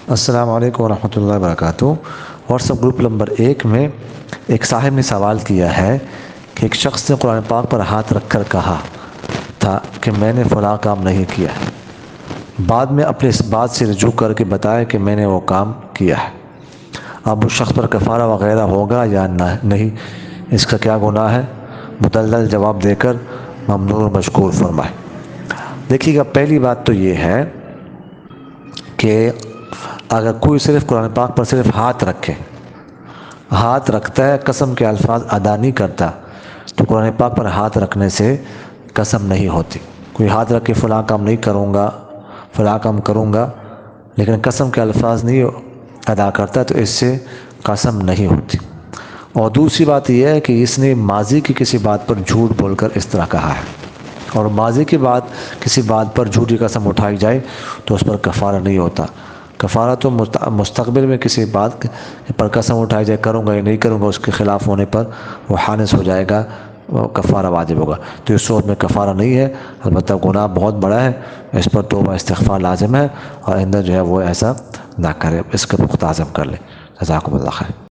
السلام علیکم ورحمۃ اللہ وبرکاتہ۔ واٹس ایپ گروپ نمبر 1 میں ایک صاحب نے سوال کیا ہے کہ ایک شخص نے قرآن پاک پر ہاتھ رکھ کر کہا تھا کہ میں نے فلاں کام نہیں کیا ہے، بعد میں اپنے اس بات سے رجوع کر کے بتایا کہ میں نے وہ کام کیا ہے، اب اس شخص پر کفارہ وغیرہ ہوگا یا نہیں، اس کا کیا گناہ ہے؟ مدلل جواب دے کر ممنون مشکور فرمائے۔ دیکھیے گا، پہلی بات تو یہ ہے کہ اگر کوئی صرف قرآن پاک پر صرف ہاتھ رکھتا ہے، قسم کے الفاظ ادا نہیں کرتا، تو قرآن پاک پر ہاتھ رکھنے سے قسم نہیں ہوتی۔ کوئی ہاتھ رکھ کے فلاں کام نہیں کروں گا، فلاں کام کروں گا، لیکن قسم کے الفاظ نہیں ادا کرتا، تو اس سے قسم نہیں ہوتی۔ اور دوسری بات یہ ہے کہ اس نے ماضی کی کسی بات پر جھوٹ بول کر اس طرح کہا ہے، اور ماضی کی بات کسی بات پر جھوٹی قسم اٹھائی جائے تو اس پر کفارہ نہیں ہوتا۔ کفارہ تو مستقبل میں کسی بات پر قسم اٹھائی جائے، کروں گا یا نہیں کروں گا، اس کے خلاف ہونے پر وہ حانث ہو جائے گا، وہ کفارہ واجب ہوگا۔ تو اس صورت میں کفارہ نہیں ہے، البتہ گناہ بہت بڑا ہے، اس پر توبہ استغفار لازم ہے، اور آئندہ جو ہے وہ ایسا نہ کرے، اس کا پختہ عزم کر لے۔ جزاکم اللہ خیر۔